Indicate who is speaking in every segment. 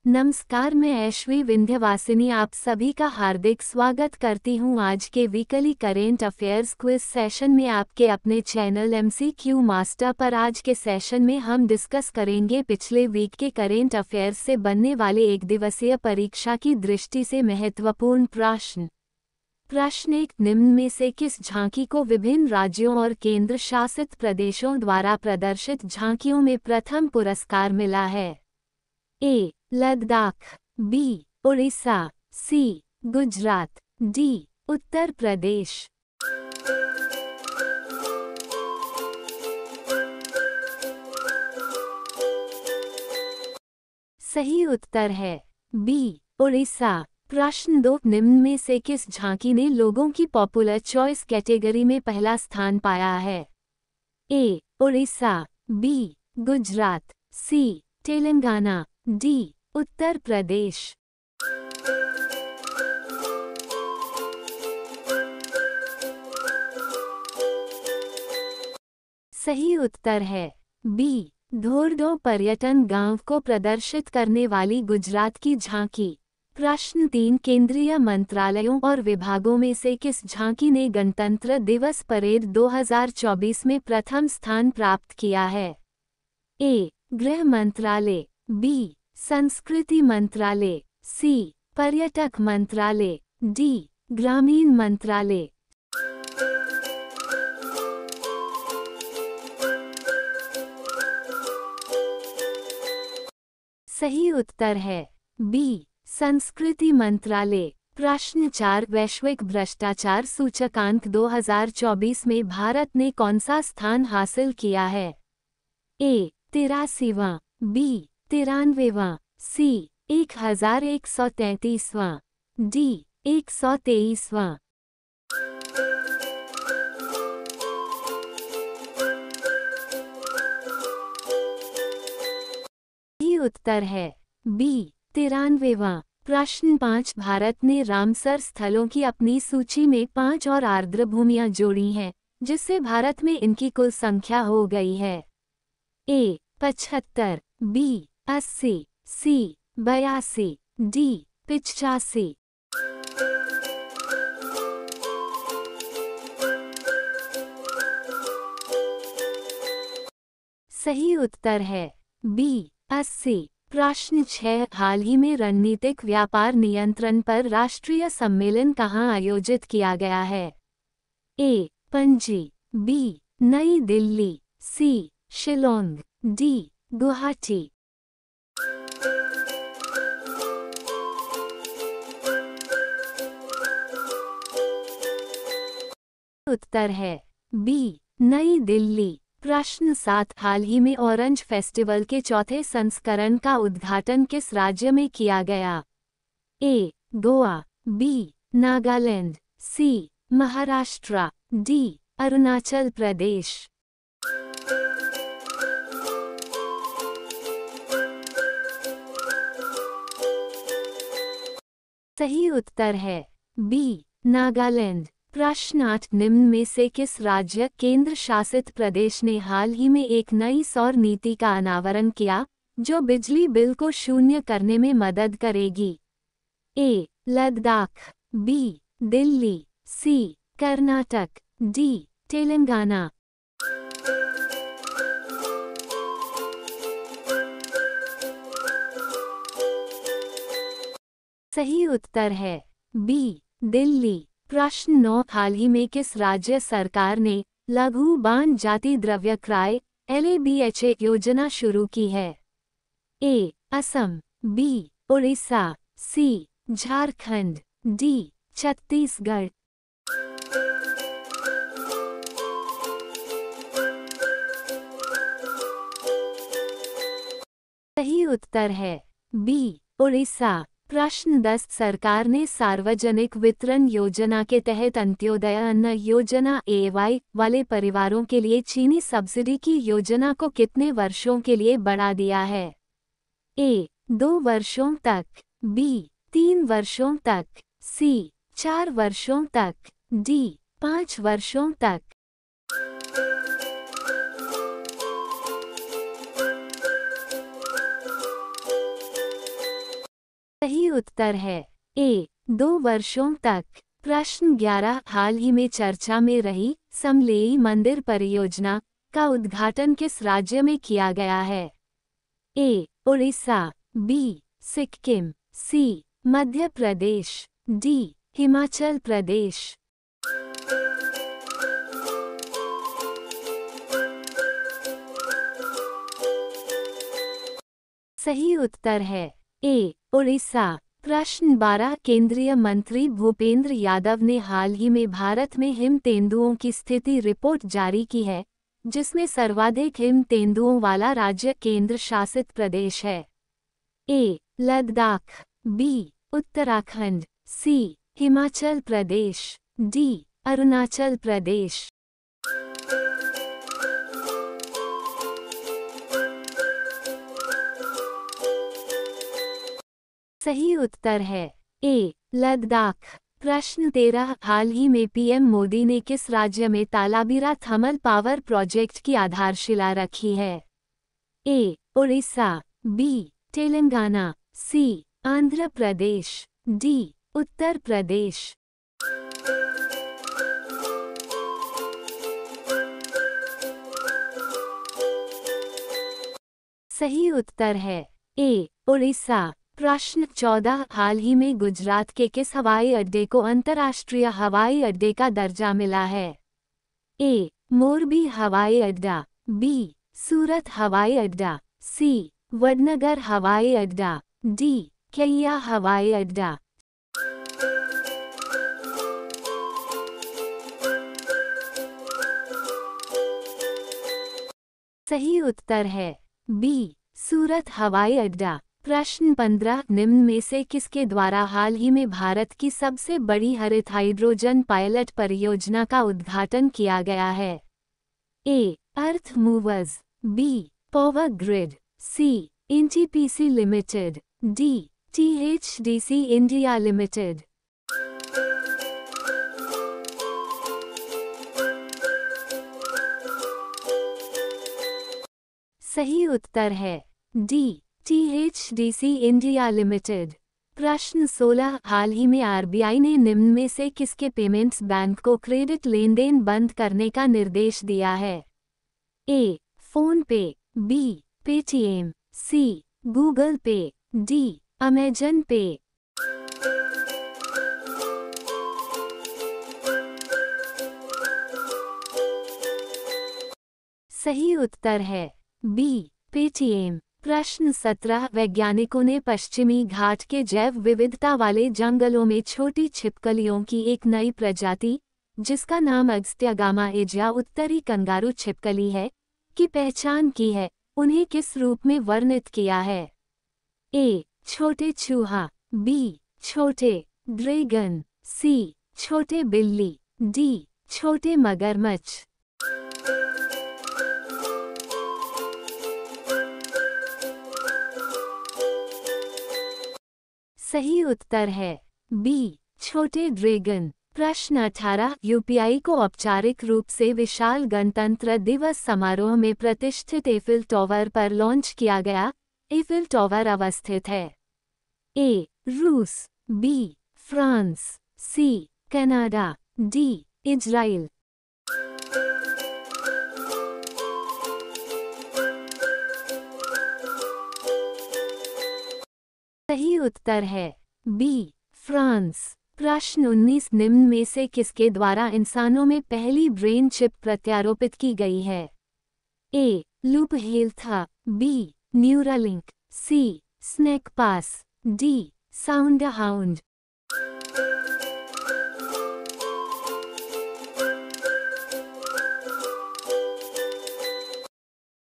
Speaker 1: नमस्कार, मैं ऐश्वी विंध्यवासिनी आप सभी का हार्दिक स्वागत करती हूं। आज के weekly current affairs quiz session में आपके अपने चैनल MCQ मास्टर पर। आज के सेशन में हम डिस्कस करेंगे पिछले वीक के करेंट अफेयर्स से बनने वाले एक दिवसीय परीक्षा की दृष्टि से महत्वपूर्ण प्रश्न एक, निम्न में से किस झांकी को विभिन्न राज्यों और केंद्र शासित प्रदेशों द्वारा प्रदर्शित झांकियों में प्रथम पुरस्कार मिला है? ए. लद्दाख, बी. उड़ीसा, सी. गुजरात, डी. उत्तर प्रदेश। सही उत्तर है बी. उड़ीसा। प्रश्न 2, निम्न में से किस झांकी ने लोगों की पॉपुलर चॉइस कैटेगरी में पहला स्थान पाया है? ए. उड़ीसा, बी. गुजरात, सी. तेलंगाना, डी. उत्तर प्रदेश। सही उत्तर है बी. धोरडो पर्यटन गांव को प्रदर्शित करने वाली गुजरात की झांकी। प्रश्न 3, केंद्रीय मंत्रालयों और विभागों में से किस झांकी ने गणतंत्र दिवस परेड 2024 में प्रथम स्थान प्राप्त किया है? ए. गृह मंत्रालय, बी. संस्कृति मंत्रालय, सी. पर्यटक मंत्रालय, डी. ग्रामीण मंत्रालय। सही उत्तर है बी. संस्कृति मंत्रालय। प्रश्न 4, वैश्विक भ्रष्टाचार सूचकांक 2024 में भारत ने कौन सा स्थान हासिल किया है? ए. 83वां, बी. 93वां, सी. 1133वां, डी. 123वां। सही उत्तर है बी. 93वां। प्रश्न 5, भारत ने रामसर स्थलों की अपनी सूची में 5 और आर्द्र भूमियां जोड़ी हैं, जिससे भारत में इनकी कुल संख्या हो गई है? ए. 75, बी. 80, सी. 82, डी. 85। सही उत्तर है बी. 80। प्रश्न 6, हाल ही में रणनीतिक व्यापार नियंत्रण पर राष्ट्रीय सम्मेलन कहाँ आयोजित किया गया है? ए. पणजी, बी. नई दिल्ली, सी. शिलोंग, डी. गुवाहाटी। उत्तर है बी. नई दिल्ली। प्रश्न 7, हाल ही में ऑरेंज फेस्टिवल के चौथे संस्करण का उद्घाटन किस राज्य में किया गया? ए. गोवा, बी. नागालैंड, सी. महाराष्ट्र, डी. अरुणाचल प्रदेश। सही उत्तर है बी. नागालैंड। प्रश्न 8, निम्न में से किस राज्य केंद्र शासित प्रदेश ने हाल ही में एक नई सौर नीति का अनावरण किया, जो बिजली बिल को शून्य करने में मदद करेगी? ए. लद्दाख, बी. दिल्ली, सी. कर्नाटक, डी. तेलंगाना। सही उत्तर है बी. दिल्ली। प्रश्न 9, हाल ही में किस राज्य सरकार ने लघु बाण जाति द्रव्य क्रय LABHA योजना शुरू की है? ए. असम, बी. उड़ीसा, सी. झारखंड, डी. छत्तीसगढ़। सही उत्तर है बी. उड़ीसा। प्रश्न 10, सरकार ने सार्वजनिक वितरण योजना के तहत अंत्योदय अन्न योजना AY वाले परिवारों के लिए चीनी सब्सिडी की योजना को कितने वर्षों के लिए बढ़ा दिया है? ए. 2 वर्षों तक, बी. 3 वर्षों तक, सी. 4 वर्षों तक, डी. 5 वर्षों तक। उत्तर है ए 2 वर्षों तक। प्रश्न 11 हाल ही में चर्चा में रही समलेई मंदिर परियोजना का उद्घाटन किस राज्य में किया गया है? ए उड़ीसा, बी सिक्किम, सी मध्य प्रदेश, डी हिमाचल प्रदेश। सही उत्तर है ए उड़ीसा। प्रश्न 12 केंद्रीय मंत्री भूपेंद्र यादव ने हाल ही में भारत में हिम तेंदुओं की स्थिति रिपोर्ट जारी की है, जिसमें सर्वाधिक हिम तेंदुओं वाला राज्य केंद्र शासित प्रदेश है। ए लद्दाख, बी उत्तराखंड, सी हिमाचल प्रदेश, डी अरुणाचल प्रदेश। सही उत्तर है ए लद्दाख। प्रश्न 13 हाल ही में पीएम मोदी ने किस राज्य में तालाबीरा थर्मल पावर प्रोजेक्ट की आधारशिला रखी है? ए उड़ीसा, बी तेलंगाना, सी आंध्र प्रदेश, डी उत्तर प्रदेश। सही उत्तर है ए उड़ीसा। प्रश्न 14 हाल ही में गुजरात के किस हवाई अड्डे को अंतर्राष्ट्रीय हवाई अड्डे का दर्जा मिला है? ए मोरबी हवाई अड्डा, बी सूरत हवाई अड्डा, सी वडनगर हवाई अड्डा, डी कैया हवाई अड्डा। सही उत्तर है बी सूरत हवाई अड्डा। प्रश्न 15 निम्न में से किसके द्वारा हाल ही में भारत की सबसे बड़ी हरित हाइड्रोजन पायलट परियोजना का उद्घाटन किया गया है? A Earth Movers, B Power Grid, C NTPC Limited, D THDC India Limited. सही उत्तर है डी टीएचडीसी इंडिया लिमिटेड। प्रश्न 16 हाल ही में आरबीआई ने निम्न में से किसके पेमेंट्स बैंक को क्रेडिट लेनदेन बंद करने का निर्देश दिया है? ए फोन पे, बी पेटीएम, सी गूगल पे, डी अमेजन पे। सही उत्तर है बी पेटीएम। प्रश्न 17 वैज्ञानिकों ने पश्चिमी घाट के जैव विविधता वाले जंगलों में छोटी छिपकलियों की एक नई प्रजाति, जिसका नाम अगस्त्यागामा एजिया उत्तरी कंगारू छिपकली है, की पहचान की है। उन्हें किस रूप में वर्णित किया है? ए छोटे चूहा, बी छोटे ड्रैगन, सी छोटे बिल्ली, डी छोटे मगरमच्छ। सही उत्तर है बी छोटे ड्रैगन। प्रश्न 18 यूपीआई को औपचारिक रूप से विशाल गणतंत्र दिवस समारोह में प्रतिष्ठित एफिल टॉवर पर लॉन्च किया गया। एफिल टॉवर अवस्थित है? ए रूस, B France, C Canada, D Israel. सही उत्तर है बी फ्रांस। प्रश्न 19 निम्न में से किसके द्वारा इंसानों में पहली ब्रेन चिप प्रत्यारोपित की गई है? A Loop Health, B Neuralink, C Snackpass, D SoundHound.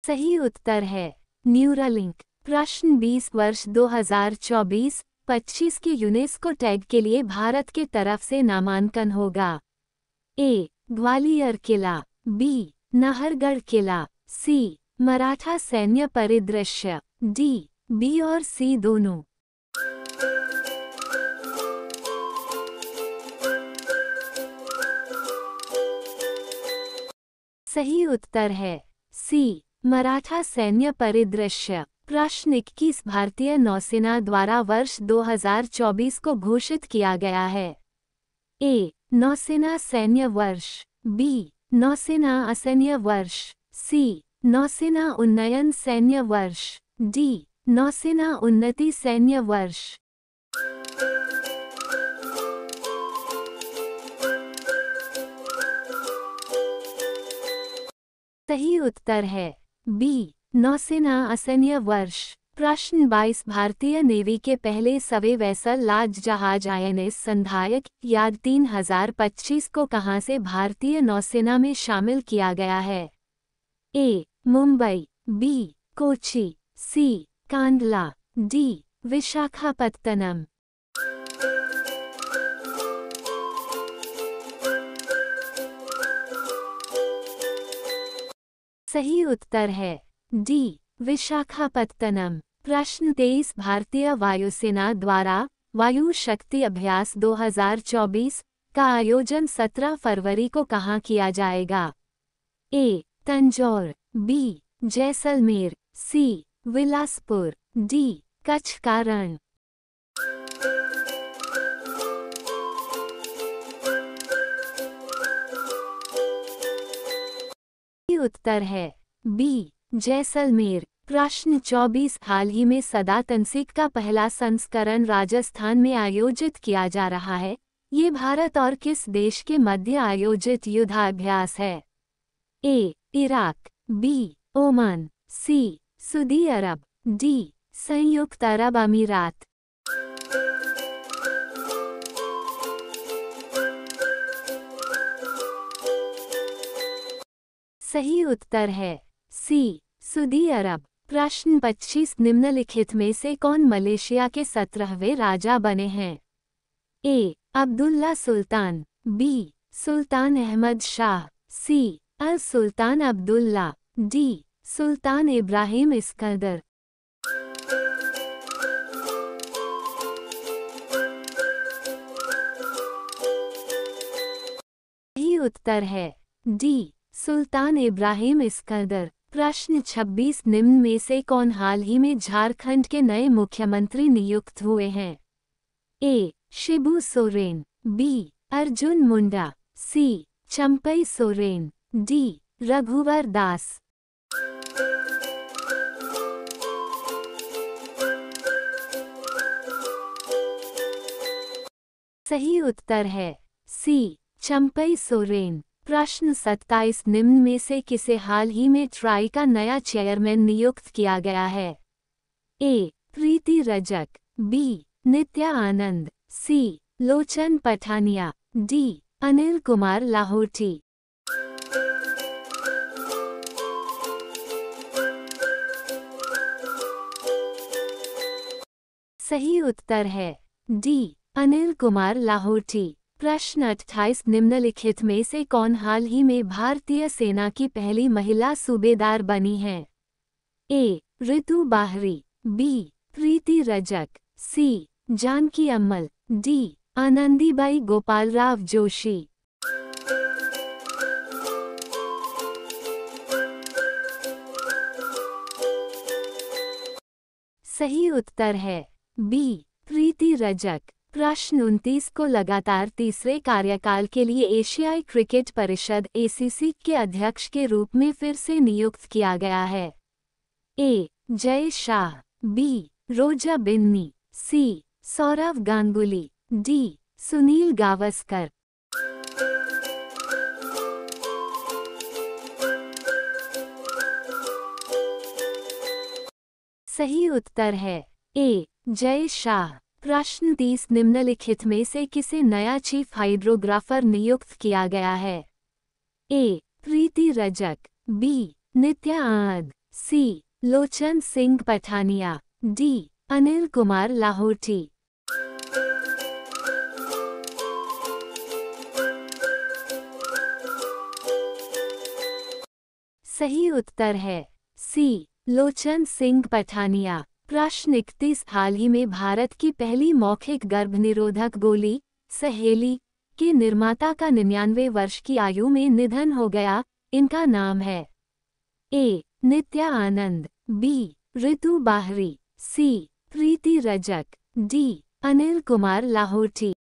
Speaker 1: सही उत्तर है न्यूरालिंक। प्रश्न 20 वर्ष 2024-25 के यूनेस्को टैग के लिए भारत के तरफ से नामांकन होगा? ए ग्वालियर किला, बी नाहरगढ़ किला, सी मराठा सैन्य परिदृश्य, डी बी और सी दोनों। सही उत्तर है सी मराठा सैन्य परिदृश्य। प्रश्न 21 भारतीय नौसेना द्वारा वर्ष 2024 को घोषित किया गया है। ए. नौसेना सैन्य वर्ष, बी. नौसेना असैन्य वर्ष, सी. नौसेना उन्नयन सैन्य वर्ष, डी. नौसेना उन्नति सैन्य वर्ष। सही उत्तर है बी. नौसेना असैन्य वर्ष। प्रश्न 22 भारतीय नेवी के पहले सवे वेसल लाज जहाज INS संधायक याद 3025 को कहां से भारतीय नौसेना में शामिल किया गया है? ए. मुंबई, बी. कोची, सी. कांडला, डी. विशाखापत्तनम। सही उत्तर है डी. विशाखापत्तनम। प्रश्न 23 भारतीय वायुसेना द्वारा वायु शक्ति अभ्यास 2024 का आयोजन 17 फरवरी को कहां किया जाएगा? ए. तंजौर, बी. जैसलमेर, सी. बिलासपुर, डी. कच्छ का रण। उत्तर है बी. जैसलमेर। प्रश्न 24 हाल ही में सदा तंसिक का पहला संस्करण राजस्थान में आयोजित किया जा रहा है। ये भारत और किस देश के मध्य आयोजित युद्धाभ्यास है? A. Iraq, B. Oman, C. सऊदी अरब, डी. संयुक्त अरब अमीरात। सही उत्तर है सी. सऊदी अरब। प्रश्न 25 निम्नलिखित में से कौन मलेशिया के 17वें राजा बने हैं? ए. अब्दुल्ला सुल्तान, बी. सुल्तान अहमद शाह, सी. अल सुल्तान अब्दुल्ला, डी. सुल्तान इब्राहिम इस्कंदर। सही उत्तर है डी. सुल्तान इब्राहिम इस्कंदर। प्रश्न 26 निम्न में से कौन हाल ही में झारखंड के नए मुख्यमंत्री नियुक्त हुए हैं? ए. शिबू सोरेन, बी. अर्जुन मुंडा, सी. चंपई सोरेन, डी. रघुवर दास। सही उत्तर है सी. चंपई सोरेन। प्रश्न 27 निम्न में से किसे हाल ही में ट्राई का नया चेयरमैन नियुक्त किया गया है? ए. प्रीति रजक, बी. नित्या आनंद, सी. लोचन पठानिया, डी. अनिल कुमार लाहौटी। सही उत्तर है डी. अनिल कुमार लाहौटी। प्रश्न 28 निम्नलिखित में से कौन हाल ही में भारतीय सेना की पहली महिला सूबेदार बनी है? ए. ऋतु बाहरी, बी. प्रीति रजक, सी. जानकी अम्मल, डी. आनंदीबाई गोपालराव जोशी। सही उत्तर है बी. प्रीति रजक। प्रश्न 29 को लगातार तीसरे कार्यकाल के लिए एशियाई क्रिकेट परिषद ACC के अध्यक्ष के रूप में फिर से नियुक्त किया गया है। ए. जय शाह, बी. रोजा बिन्नी, सी. सौरव गांगुली, डी. सुनील गावस्कर। सही उत्तर है ए. जय शाह। प्रश्न 30 निम्नलिखित में से किसे नया चीफ हाइड्रोग्राफर नियुक्त किया गया है? ए. प्रीति रजक, बी. नित्या आनंद, सी. लोचन सिंह पठानिया, डी. अनिल कुमार लाहौटी। सही उत्तर है सी. लोचन सिंह पठानिया। प्रश्न 31 हाल ही में भारत की पहली मौखिक गर्भनिरोधक गोली सहेली के निर्माता का 99 वर्ष की आयु में निधन हो गया। इनका नाम है? ए. नित्या आनंद, बी. ऋतु बाहरी, सी प्रीति रजक, डी अनिल कुमार लाहौटी।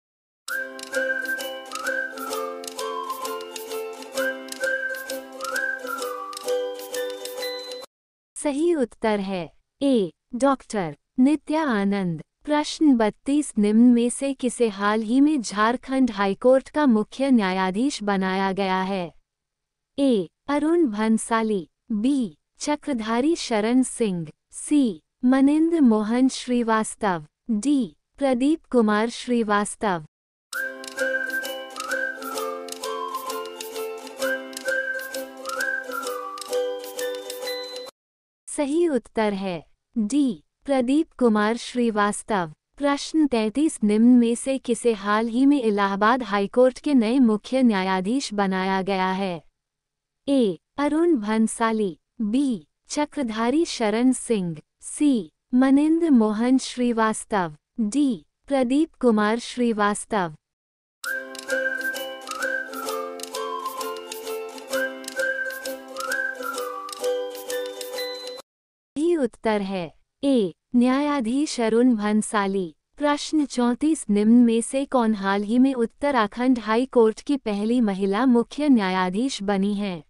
Speaker 1: सही उत्तर है ए डॉक्टर नित्या आनंद। प्रश्न 32 निम्न में से किसे हाल ही में झारखंड हाईकोर्ट का मुख्य न्यायाधीश बनाया गया है? ए अरुण भंसाली, बी चक्रधारी शरण सिंह, सी मनिंद्र मोहन श्रीवास्तव, डी प्रदीप कुमार श्रीवास्तव। सही उत्तर है डी प्रदीप कुमार श्रीवास्तव। प्रश्न 33 निम्न में से किसे हाल ही में इलाहाबाद हाईकोर्ट के नए मुख्य न्यायाधीश बनाया गया है? ए अरुण भंसाली, बी चक्रधारी शरण सिंह, सी मनिंद्र मोहन श्रीवास्तव, डी प्रदीप कुमार श्रीवास्तव। सही उत्तर है ए न्यायाधीश अरुण भंसाली। प्रश्न 34 निम्न में से कौन हाल ही में उत्तराखंड हाई कोर्ट की पहली महिला मुख्य न्यायाधीश बनी है?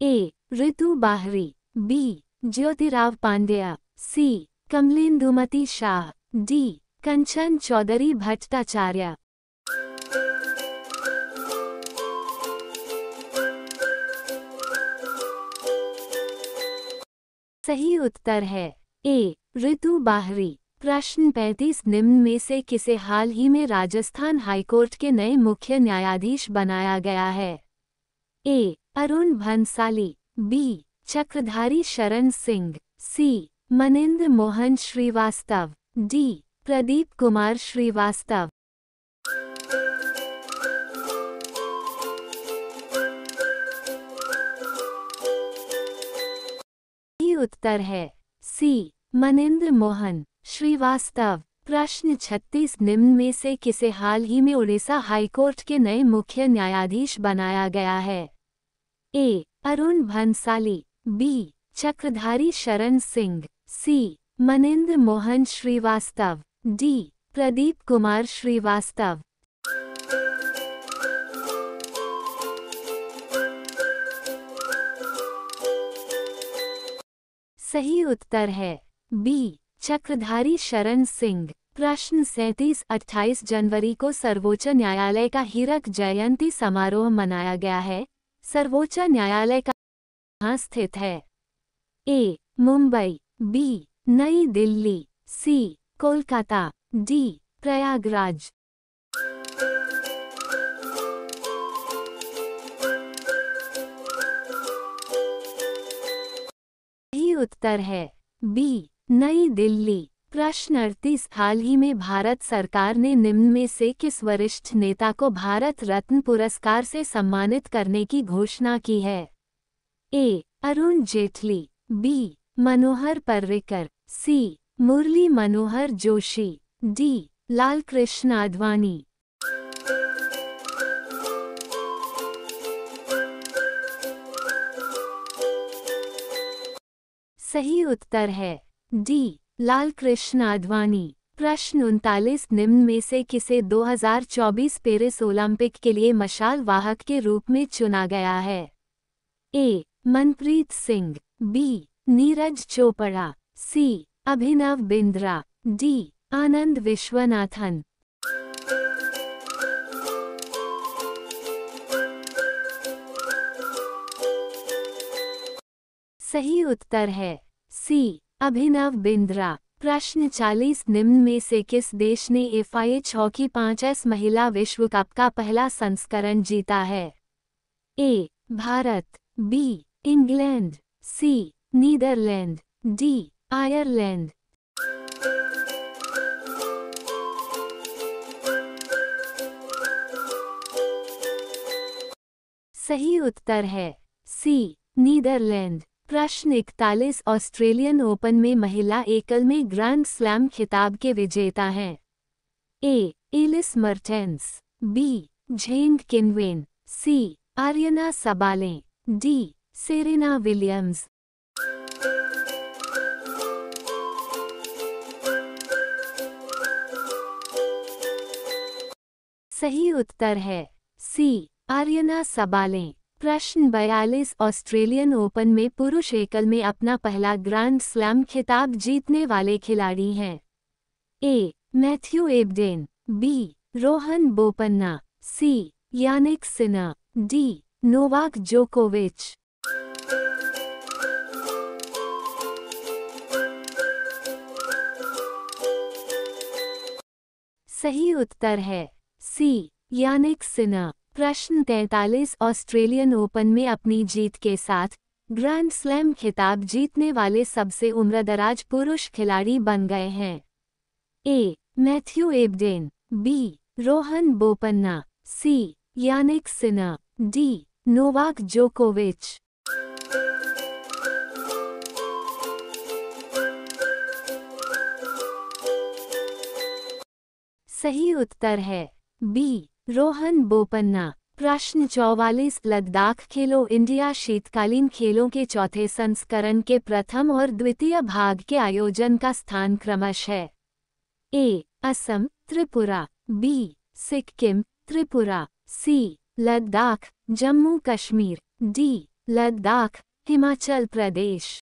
Speaker 1: ए ऋतु बाहरी, बी ज्योतिराव पांड्या, सी कमलेंदुमती शाह, डी कंचन चौधरी भट्टाचार्य। सही उत्तर है ए ऋतु बाहरी। प्रश्न 35 निम्न में से किसे हाल ही में राजस्थान हाईकोर्ट के नए मुख्य न्यायाधीश बनाया गया है? ए अरुण भंसाली, बी चक्रधारी शरण सिंह, सी मनिंद्र मोहन श्रीवास्तव, डी प्रदीप कुमार श्रीवास्तव। सही उत्तर है सी मनिंद्र मोहन श्रीवास्तव। प्रश्न 36 निम्न में से किसे हाल ही में उड़ीसा हाईकोर्ट के नए मुख्य न्यायाधीश बनाया गया है? ए अरुण भंसाली, बी चक्रधारी शरण सिंह, सी मनिंद्र मोहन श्रीवास्तव, डी प्रदीप कुमार श्रीवास्तव। सही उत्तर है बी चक्रधारी शरण सिंह। प्रश्न 37 28 जनवरी को सर्वोच्च न्यायालय का हीरक जयंती समारोह मनाया गया है। सर्वोच्च न्यायालय का कहाँ स्थित है? ए मुंबई, बी नई दिल्ली, सी कोलकाता, डी प्रयागराज। सही उत्तर है बी नई दिल्ली। प्रश्न 38 हाल ही में भारत सरकार ने निम्न में से किस वरिष्ठ नेता को भारत रत्न पुरस्कार से सम्मानित करने की घोषणा की है? ए अरुण जेटली, बी मनोहर पर्रिकर, सी मुरली मनोहर जोशी, डी लालकृष्ण आडवाणी। सही उत्तर है डी लालकृष्ण आडवाणी। प्रश्न 39 निम्न में से किसे 2024 पेरिस ओलंपिक के लिए मशाल वाहक के रूप में चुना गया है? ए मनप्रीत सिंह, बी नीरज चोपड़ा, सी अभिनव बिंद्रा, डी आनंद विश्वनाथन। सही उत्तर है सी अभिनव बिंद्रा। प्रश्न 40 निम्न में से किस देश ने FIH हॉकी 5S महिला विश्व कप का पहला संस्करण जीता है? ए भारत, बी इंग्लैंड, सी नीदरलैंड, डी आयरलैंड। सही उत्तर है सी नीदरलैंड। प्रश्न 41 ऑस्ट्रेलियन ओपन में महिला एकल में ग्रैंड स्लैम खिताब के विजेता हैं? A Elise Mertens, B Zheng Qinwen, C Aryna Sabalenka, D Serena Williams. सही उत्तर है सी आर्यना सबाले। प्रश्न 42 ऑस्ट्रेलियन ओपन में पुरुष एकल में अपना पहला ग्रैंड स्लैम खिताब जीतने वाले खिलाड़ी हैं। A Matthew Ebden, B Rohan Bopanna, C Jannik Sinner, D Novak जोकोविच। सही उत्तर है सी यानिक सिनर। प्रश्न 43 ऑस्ट्रेलियन ओपन में अपनी जीत के साथ ग्रैंड स्लैम खिताब जीतने वाले सबसे उम्रदराज पुरुष खिलाड़ी बन गए हैं। A Matthew Ebden, B Rohan Bopanna, C Jannik Sinner, D Novak जोकोविच। सही उत्तर है बी रोहन बोपन्ना। प्रश्न 44 लद्दाख खेलो इंडिया शीतकालीन खेलों के चौथे संस्करण के प्रथम और द्वितीय भाग के आयोजन का स्थान क्रमश है। ए असम त्रिपुरा, बी सिक्किम त्रिपुरा, सी लद्दाख जम्मू कश्मीर, डी लद्दाख हिमाचल प्रदेश।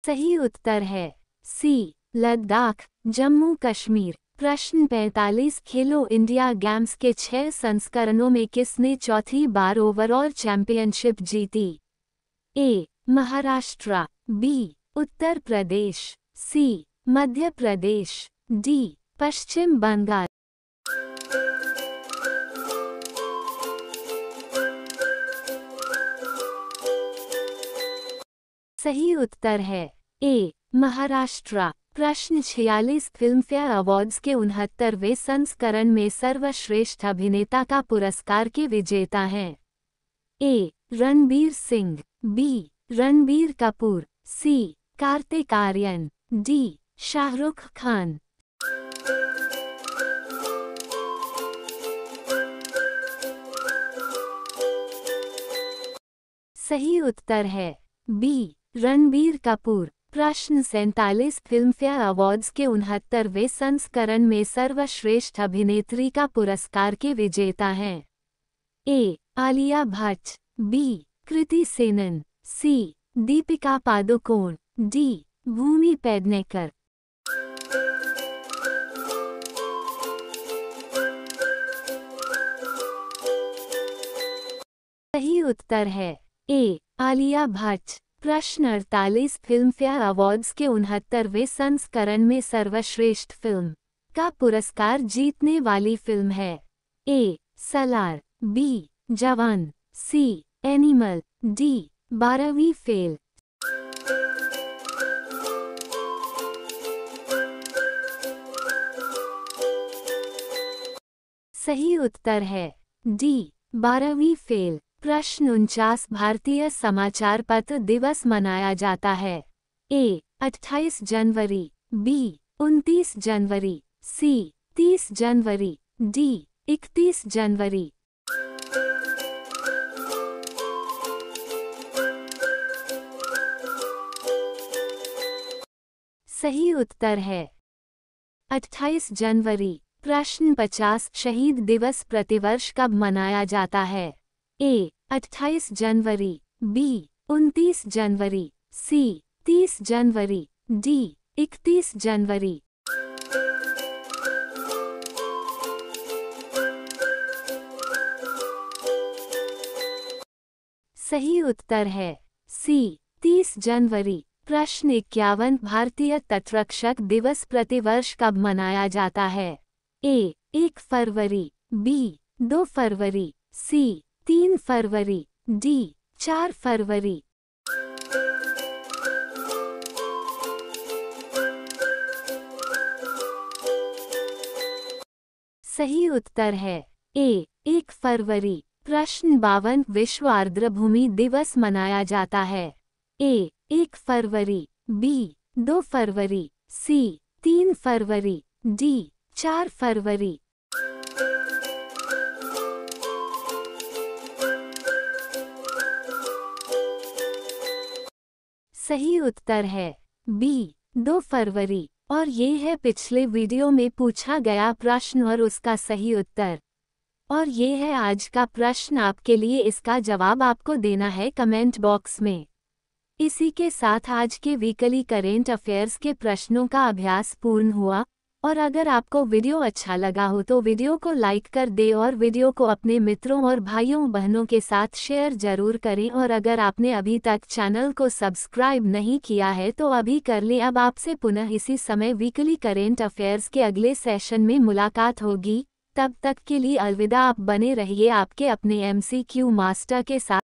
Speaker 1: सही उत्तर है सी लद्दाख जम्मू कश्मीर। प्रश्न 45 खेलो इंडिया गेम्स के 6 संस्करणों में किसने चौथी बार ओवरऑल चैंपियनशिप जीती? ए महाराष्ट्र, बी उत्तर प्रदेश, सी मध्य प्रदेश, डी पश्चिम बंगाल। सही उत्तर है ए महाराष्ट्र। प्रश्न 46 फिल्मफेयर अवार्ड्स के 69वें संस्करण में सर्वश्रेष्ठ अभिनेता का पुरस्कार के विजेता हैं। ए रणबीर सिंह, बी रणबीर कपूर, सी कार्तिक आर्यन, डी शाहरुख खान। सही उत्तर है बी रणबीर कपूर। प्रश्न 47 फिल्मफेयर अवार्ड्स के 69वें संस्करण में सर्वश्रेष्ठ अभिनेत्री का पुरस्कार के विजेता हैं। ए आलिया भट्ट, बी कृति सेनन, सी दीपिका पादुकोण, डी भूमि पेडनेकर। सही उत्तर है ए आलिया भट्ट। प्रश्न 48 फिल्मफेयर अवार्ड्स के 69वें संस्करण में सर्वश्रेष्ठ फिल्म का पुरस्कार जीतने वाली फिल्म है। ए सलार, बी जवान, सी एनिमल, डी 12वीं फेल। सही उत्तर है डी 12वीं फेल। प्रश्न 49 भारतीय समाचार पत्र दिवस मनाया जाता है। ए 28 जनवरी, बी 29 जनवरी, सी 30 जनवरी, डी 31 जनवरी। सही उत्तर है 28 जनवरी। प्रश्न 50 शहीद दिवस प्रतिवर्ष कब मनाया जाता है? ए 28 जनवरी, बी 29 जनवरी, सी 30 जनवरी, डी 31 जनवरी। सही उत्तर है सी 30 जनवरी। प्रश्न 51 भारतीय तटरक्षक दिवस प्रतिवर्ष कब मनाया जाता है? ए 1 फरवरी, बी 2 फरवरी, सी 3 फरवरी, डी 4 फरवरी। सही उत्तर है ए 1 फरवरी। प्रश्न 52 विश्व आर्द्रभूमि दिवस मनाया जाता है। ए 1 फरवरी, बी 2 फरवरी, सी 3 फरवरी, डी 4 फरवरी। सही उत्तर है बी 2 फरवरी। और ये है पिछले वीडियो में पूछा गया प्रश्न और उसका सही उत्तर। और ये है आज का प्रश्न आपके लिए, इसका जवाब आपको देना है कमेंट बॉक्स में। इसी के साथ आज के वीकली करेंट अफेयर्स के प्रश्नों का अभ्यास पूर्ण हुआ। और अगर आपको वीडियो अच्छा लगा हो तो वीडियो को लाइक कर दे और वीडियो को अपने मित्रों और भाइयों बहनों के साथ शेयर जरूर करें। और अगर आपने अभी तक चैनल को सब्सक्राइब नहीं किया है तो अभी कर लें। अब आपसे पुनः इसी समय वीकली करेंट अफेयर्स के अगले सेशन में मुलाकात होगी। तब तक के लिए अलविदा। आप बने रहिए आपके अपने MCQ मास्टर के साथ।